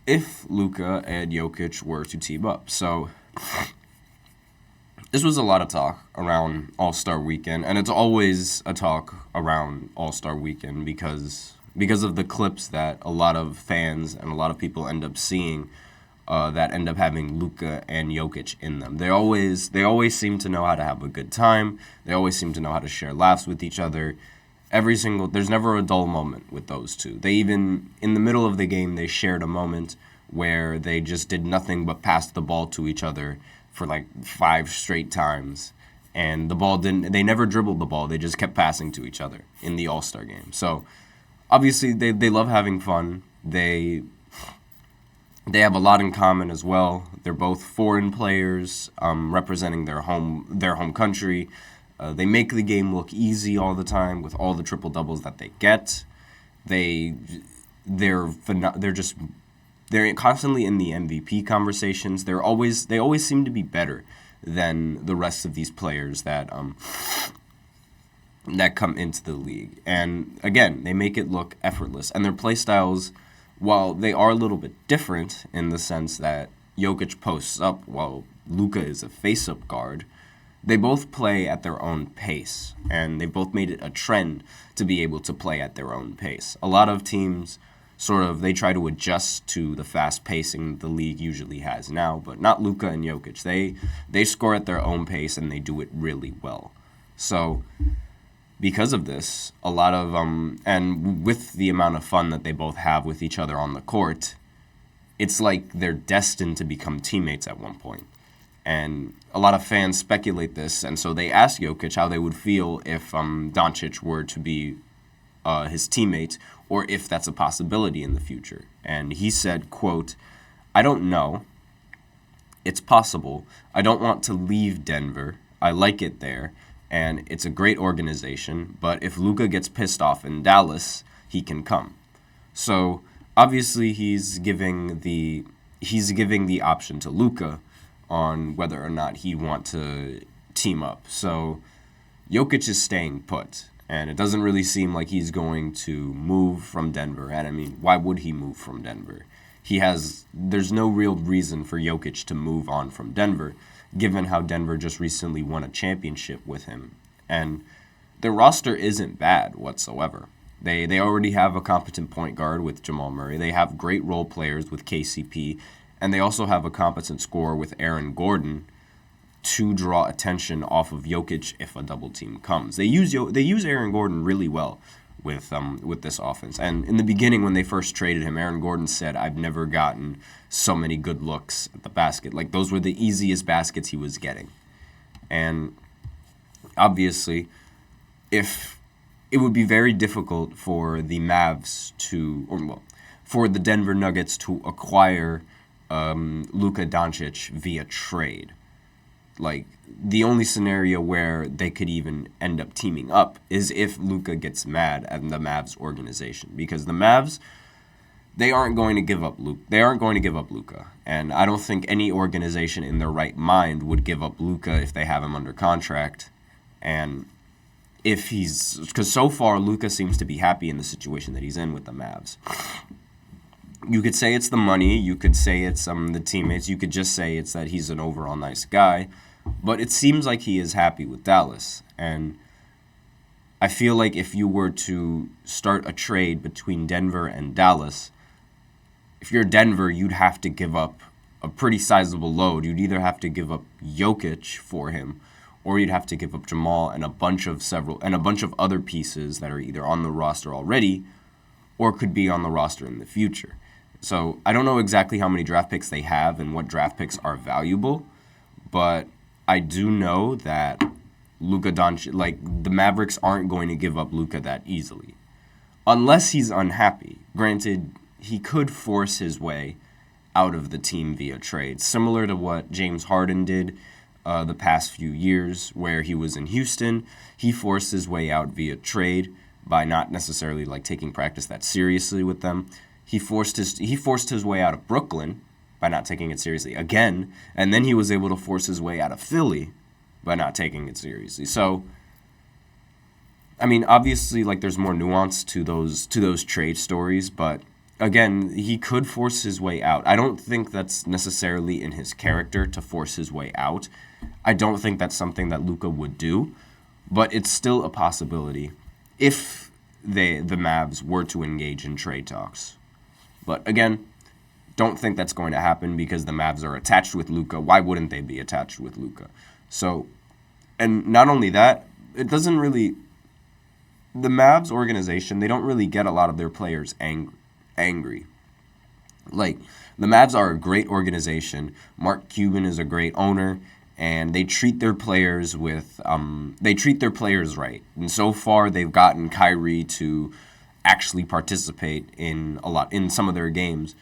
if Luka and Jokic were to team up. So this was a lot of talk around All-Star Weekend, and it's always a talk around All-Star Weekend because of the clips that a lot of fans and a lot of people end up seeing that end up having Luka and Jokic in them. They always seem to know how to have a good time. They always seem to know how to share laughs with each other. There's never a dull moment with those two. They even, in the middle of the game, they shared a moment where they just did nothing but pass the ball to each other for like 5 straight times. And they never dribbled the ball. They just kept passing to each other in the All-Star game. So obviously they love having fun. They have a lot in common as well. They're both foreign players representing their home country. They make the game look easy all the time with all the triple doubles that they get. They're constantly in the MVP conversations. They always seem to be better than the rest of these players that come into the league. And again, they make it look effortless. And their play styles, while they are a little bit different in the sense that Jokic posts up while Luka is a face-up guard, they both play at their own pace, and they both made it a trend to be able to play at their own pace. A lot of teams they try to adjust to the fast pacing the league usually has now, but not Luka and Jokic. They score at their own pace, and they do it really well. So because of this, a lot of and with the amount of fun that they both have with each other on the court, it's like they're destined to become teammates at one point. And a lot of fans speculate this, and so they asked Jokic how they would feel if Doncic were to be his teammate, or if that's a possibility in the future. And he said, quote, "I don't know. It's possible. I don't want to leave Denver. I like it there, and it's a great organization, but if Luka gets pissed off in Dallas, he can come." So obviously he's giving the option to Luka on whether or not he want to team up. So Jokic is staying put, and it doesn't really seem like he's going to move from Denver. And I mean, why would he move from Denver? There's no real reason for Jokic to move on from Denver, given how Denver just recently won a championship with him. And their roster isn't bad whatsoever. They already have a competent point guard with Jamal Murray. They have great role players with KCP. And they also have a competent scorer with Aaron Gordon to draw attention off of Jokic if a double team comes. They use Aaron Gordon really well with this offense. And in the beginning, when they first traded him, Aaron Gordon said, "I've never gotten so many good looks at the basket." Like, those were the easiest baskets he was getting. And obviously, if it would be very difficult for the for the Denver Nuggets to acquire Luka Doncic via trade. Like, the only scenario where they could even end up teaming up is if Luka gets mad at the Mavs organization, because the Mavs, they aren't going to give up Luka, and I don't think any organization in their right mind would give up Luka if they have him under contract. And because so far Luka seems to be happy in the situation that he's in with the Mavs. You could say it's the money, you could say it's the teammates, you could just say it's that he's an overall nice guy, but it seems like he is happy with Dallas. And I feel like if you were to start a trade between Denver and Dallas, if you're Denver, you'd have to give up a pretty sizable load. You'd either have to give up Jokic for him, or you'd have to give up Jamal and a bunch of other pieces that are either on the roster already or could be on the roster in the future. So I don't know exactly how many draft picks they have and what draft picks are valuable, but I do know that Luka Doncic, like, the Mavericks aren't going to give up Luka that easily, unless he's unhappy. Granted, he could force his way out of the team via trade, similar to what James Harden did the past few years, where he was in Houston. He forced his way out via trade by not necessarily taking practice that seriously with them. He forced his way out of Brooklyn by not taking it seriously again, and then he was able to force his way out of Philly by not taking it seriously. So, I mean, obviously, there's more nuance to those trade stories, but again, he could force his way out. I don't think that's necessarily in his character to force his way out. I don't think that's something that Luka would do, but it's still a possibility if the Mavs were to engage in trade talks. But again, don't think that's going to happen because the Mavs are attached with Luka. Why wouldn't they be attached with Luka? So, and not only that, it doesn't really... The Mavs organization, they don't really get a lot of their players angry. Like, the Mavs are a great organization. Mark Cuban is a great owner, and they treat their players with they treat their players right. And so far, they've gotten Kyrie to actually participate in some of their games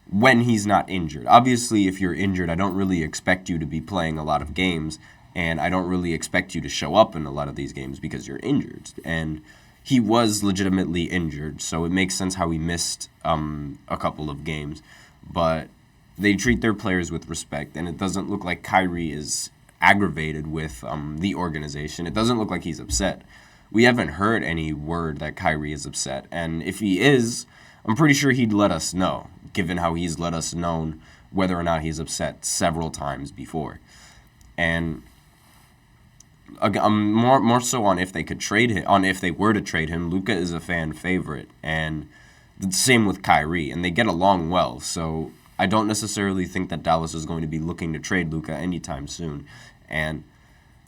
when he's not injured. Obviously, if you're injured, I don't really expect you to be playing a lot of games, and I don't really expect you to show up in a lot of these games because you're injured. And he was legitimately injured, so it makes sense how he missed a couple of games. But they treat their players with respect, and it doesn't look like Kyrie is aggravated with the organization. It doesn't look like he's upset. We haven't heard any word that Kyrie is upset, and if he is, I'm pretty sure he'd let us know, given how he's let us know whether or not he's upset several times before. And more so on if they could trade him, on if they were to trade him. Luka is a fan favorite, and the same with Kyrie, and they get along well. So I don't necessarily think that Dallas is going to be looking to trade Luka anytime soon. And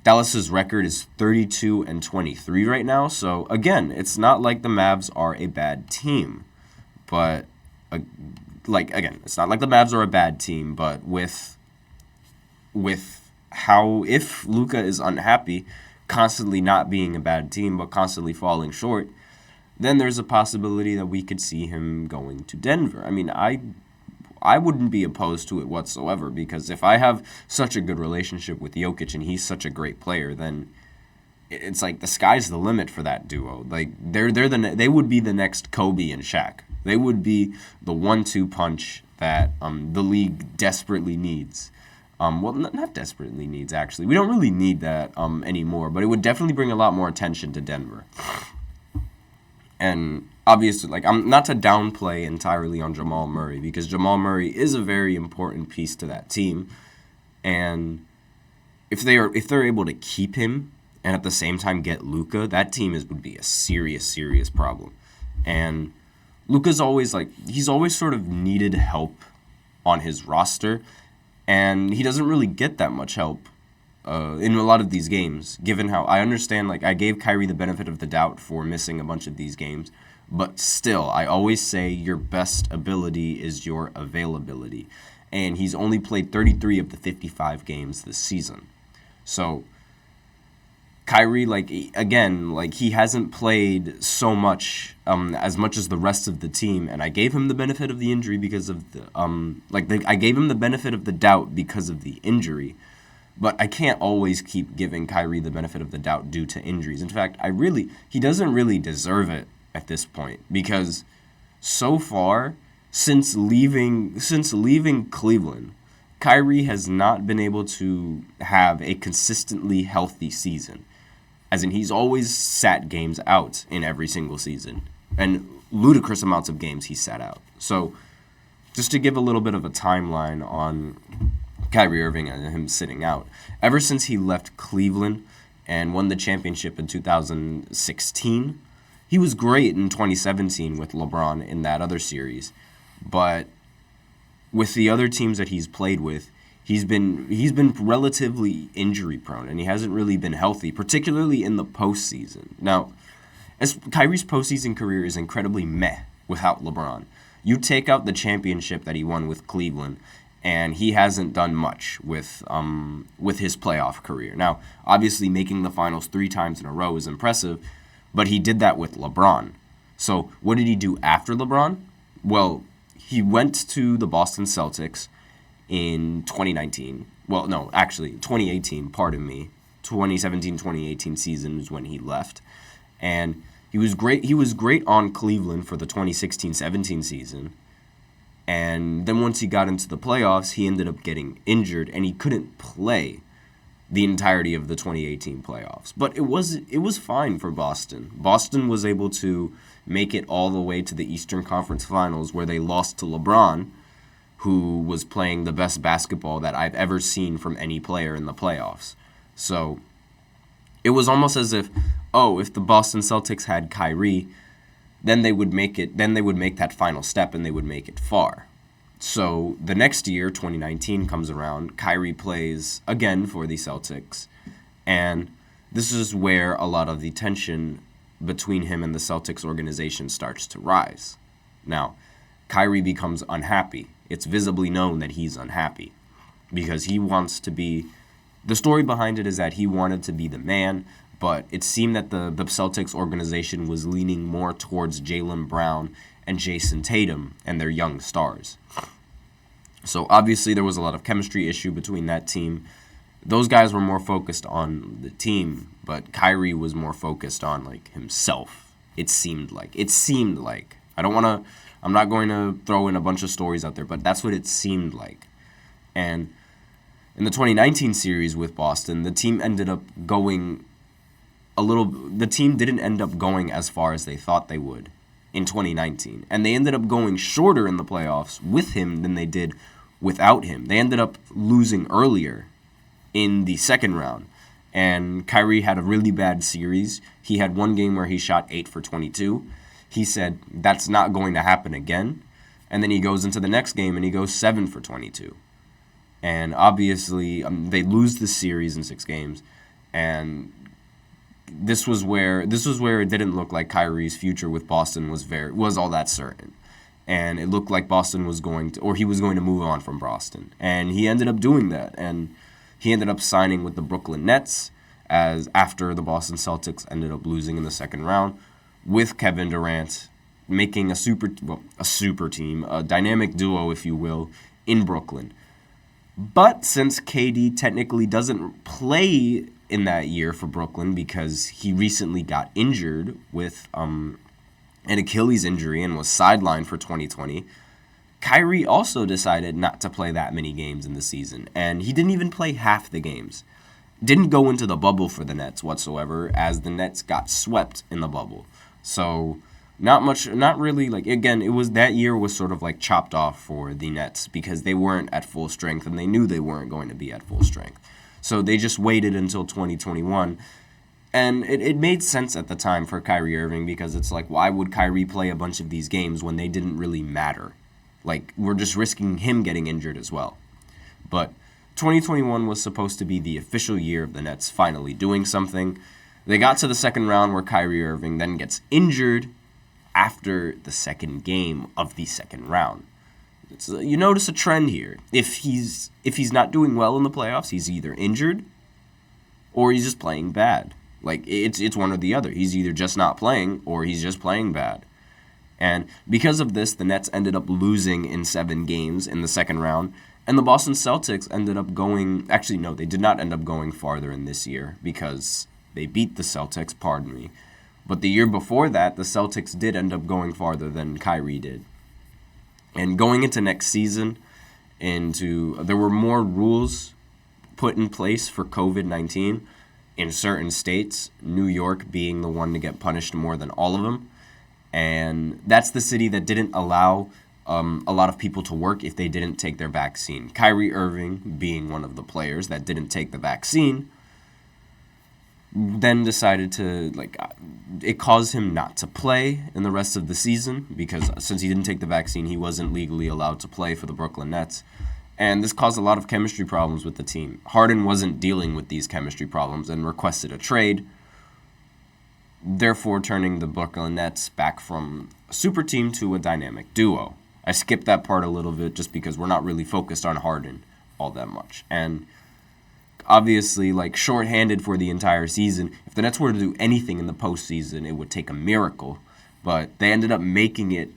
Dallas's record is 32-23 right now. So again, it's not like the Mavs are a bad team, but it's not like the Mavs are a bad team, but with how, if Luka is unhappy, constantly not being a bad team, but constantly falling short, then there's a possibility that we could see him going to Denver. I mean, I wouldn't be opposed to it whatsoever, because if I have such a good relationship with Jokic and he's such a great player, then it's like the sky's the limit for that duo. Like they would be the next Kobe and Shaq. They would be the 1-2 punch that the league desperately needs. Not desperately needs, actually. We don't really need that anymore, but it would definitely bring a lot more attention to Denver. And obviously, I'm not to downplay entirely on Jamal Murray, because Jamal Murray is a very important piece to that team. And if they're able to keep him and at the same time get Luka, that team would be a serious problem. And Luka's always he's always sort of needed help on his roster, and he doesn't really get that much help in a lot of these games, given how I understand, I gave Kyrie the benefit of the doubt for missing a bunch of these games, but still, I always say your best ability is your availability, and he's only played 33 of the 55 games this season. So Kyrie, he hasn't played so much, as much as the rest of the team, and I gave him the benefit of the injury because of the, I gave him the benefit of the doubt because of the injury, but I can't always keep giving Kyrie the benefit of the doubt due to injuries. In fact, he doesn't really deserve it at this point, because so far, since leaving Cleveland, Kyrie has not been able to have a consistently healthy season. As in, he's always sat games out in every single season, and ludicrous amounts of games he sat out. So, just to give a little bit of a timeline on Kyrie Irving and him sitting out, ever since he left Cleveland and won the championship in 2016, he was great in 2017 with LeBron in that other series, but with the other teams that he's played with, he's been relatively injury prone, and he hasn't really been healthy, particularly in the postseason. Now, as Kyrie's postseason career is incredibly meh without LeBron. You take out the championship that he won with Cleveland, and he hasn't done much with his playoff career. Now, obviously, making the finals 3 times in a row is impressive, but he did that with LeBron. So, what did he do after LeBron? Well, he went to the Boston Celtics in 2019. Well, no, actually, 2018, pardon me. 2017-2018 season is when he left. And he was great. He was great on Cleveland for the 2016-17 season. And then once he got into the playoffs, he ended up getting injured, and he couldn't play the entirety of the 2018 playoffs. But it was fine for Boston. Boston was able to make it all the way to the Eastern Conference Finals, where they lost to LeBron, who was playing the best basketball that I've ever seen from any player in the playoffs. So it was almost as if, if the Boston Celtics had Kyrie, then they would make that final step and they would make it far. So the next year, 2019, comes around. Kyrie plays again for the Celtics. And this is where a lot of the tension between him and the Celtics organization starts to rise. Now, Kyrie becomes unhappy. It's visibly known that he's unhappy because he wants to be... The story behind it is that he wanted to be the man, but it seemed that the Celtics organization was leaning more towards Jaylen Brown and Jason Tatum and their young stars. So obviously there was a lot of chemistry issue between that team. Those guys were more focused on the team, but Kyrie was more focused on himself. It seemed like. I'm not going to throw in a bunch of stories out there, but that's what it seemed like. And in the 2019 series with Boston, the team ended up going the team didn't end up going as far as they thought they would in 2019. And they ended up going shorter in the playoffs with him than they did without him. They ended up losing earlier in the second round. And Kyrie had a really bad series. He had one game where he shot 8 for 22. He said, that's not going to happen again. And then he goes into the next game and he goes 7 for 22. And obviously, they lose the series in 6 games. And this was where it didn't look like Kyrie's future with Boston was all that certain. And it looked like Boston was going to move on from Boston. And he ended up doing that. And he ended up signing with the Brooklyn Nets after the Boston Celtics ended up losing in the second round, with Kevin Durant making a super team, a dynamic duo, if you will, in Brooklyn. But since KD technically doesn't play in that year for Brooklyn because he recently got injured with an Achilles injury and was sidelined for 2020, Kyrie also decided not to play that many games in the season, and he didn't even play half the games. Didn't go into the bubble for the Nets whatsoever, as the Nets got swept in the bubble. So not really, again, that year was sort of chopped off for the Nets because they weren't at full strength, and they knew they weren't going to be at full strength. So they just waited until 2021, and it made sense at the time for Kyrie Irving because it's why would Kyrie play a bunch of these games when they didn't really matter? We're just risking him getting injured as well. But 2021 was supposed to be the official year of the Nets finally doing something. They got to the second round where Kyrie Irving then gets injured after the second game of the second round. You notice a trend here. If he's not doing well in the playoffs, he's either injured or he's just playing bad. It's one or the other. He's either just not playing or he's just playing bad. And because of this, the Nets ended up losing in 7 games in the second round. And the Boston Celtics ended up going... Actually, no, they did not end up going farther in this year because they beat the Celtics, pardon me. But the year before that, the Celtics did end up going farther than Kyrie did. And going into next season, there were more rules put in place for COVID-19 in certain states, New York being the one to get punished more than all of them. And that's the city that didn't allow a lot of people to work if they didn't take their vaccine. Kyrie Irving, being one of the players that didn't take the vaccine, then decided to, it caused him not to play in the rest of the season because since he didn't take the vaccine, he wasn't legally allowed to play for the Brooklyn Nets. And this caused a lot of chemistry problems with the team. Harden wasn't dealing with these chemistry problems and requested a trade, therefore turning the Brooklyn Nets back from a super team to a dynamic duo. I skipped that part a little bit just because we're not really focused on Harden all that much. And obviously, shorthanded for the entire season, if the Nets were to do anything in the postseason, it would take a miracle. But they ended up making it.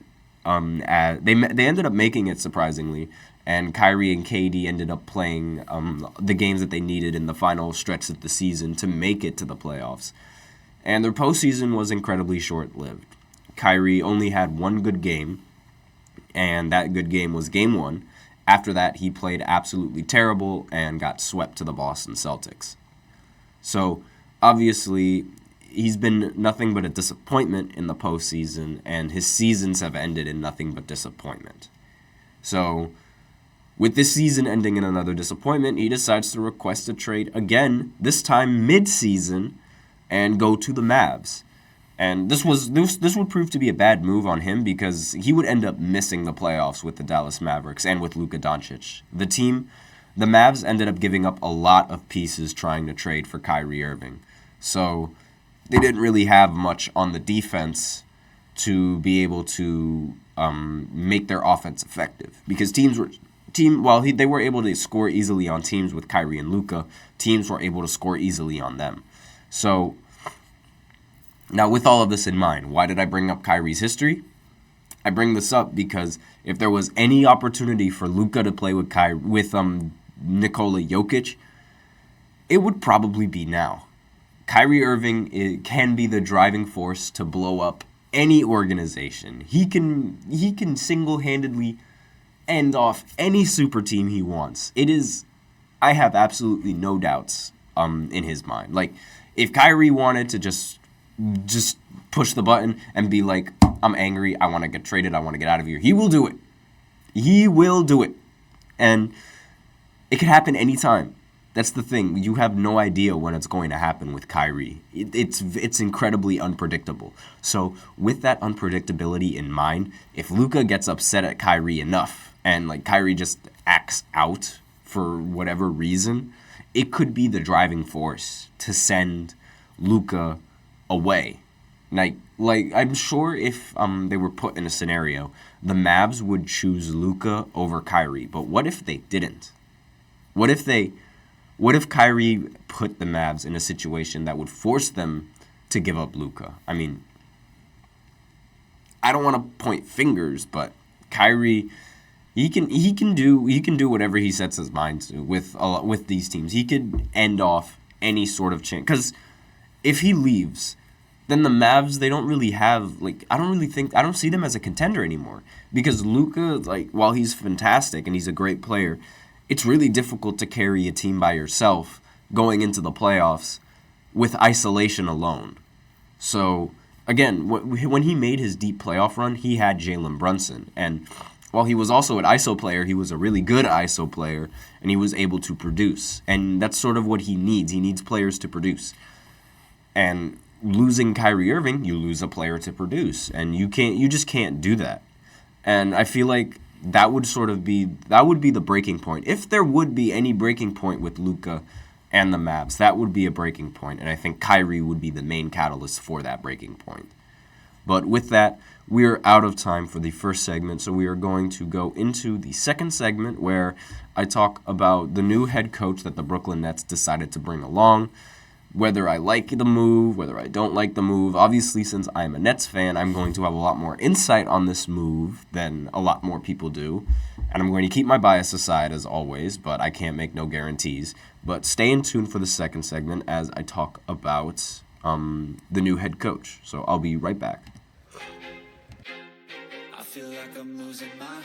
They ended up making it surprisingly, and Kyrie and KD ended up playing the games that they needed in the final stretch of the season to make it to the playoffs. And their postseason was incredibly short-lived. Kyrie only had one good game, and that good game was Game 1. After that, he played absolutely terrible and got swept to the Boston Celtics. So, obviously, he's been nothing but a disappointment in the postseason, and his seasons have ended in nothing but disappointment. So, with this season ending in another disappointment, he decides to request a trade again, this time mid-season, and go to the Mavs. And this would prove to be a bad move on him because he would end up missing the playoffs with the Dallas Mavericks and with Luka Doncic. The Mavs ended up giving up a lot of pieces trying to trade for Kyrie Irving. So they didn't really have much on the defense to be able to make their offense effective because they were able to score easily on teams with Kyrie and Luka, teams were able to score easily on them. So now, with all of this in mind, why did I bring up Kyrie's history? I bring this up because if there was any opportunity for Luka to play with Nikola Jokic, it would probably be now. Kyrie Irving can be the driving force to blow up any organization. He can single-handedly end off any super team he wants. I have absolutely no doubts in his mind. Like, if Kyrie wanted to just push the button and be like, I'm angry, I want to get traded, I want to get out of here, he will do it. He will do it. And it could happen anytime. That's the thing. You have no idea when it's going to happen with Kyrie. It's incredibly unpredictable. So with that unpredictability in mind, if Luka gets upset at Kyrie enough and like Kyrie just acts out for whatever reason, it could be the driving force to send Luka away. Like I'm sure if they were put in a scenario, the Mavs would choose Luka over Kyrie. But what if they didn't? What if Kyrie put the Mavs in a situation that would force them to give up Luka? I mean, I don't want to point fingers, but Kyrie, he can do whatever he sets his mind to with these teams. He could end off any sort of chance. Because if he leaves, then the Mavs, they don't really have, like, I don't see them as a contender anymore. Because Luka, like, while he's fantastic and he's a great player, it's really difficult to carry a team by yourself going into the playoffs with isolation alone. So, again, when he made his deep playoff run, he had Jalen Brunson. And while he was also an ISO player, he was a really good ISO player, and he was able to produce. And that's sort of what he needs. He needs players to produce. And losing Kyrie Irving, you lose a player to produce, and you just can't do that. And I feel like that would be the breaking point. If there would be any breaking point with Luka and the Mavs, that would be a breaking point, and I think Kyrie would be the main catalyst for that breaking point. But with that, we are out of time for the first segment, so we are going to go into the second segment where I talk about the new head coach that the Brooklyn Nets decided to bring along, whether I like the move, whether I don't like the move. Obviously, since I'm a Nets fan, I'm going to have a lot more insight on this move than a lot more people do. And I'm going to keep my bias aside, as always, but I can't make no guarantees. But stay in tune for the second segment as I talk about the new head coach. So I'll be right back. I feel like I'm losing my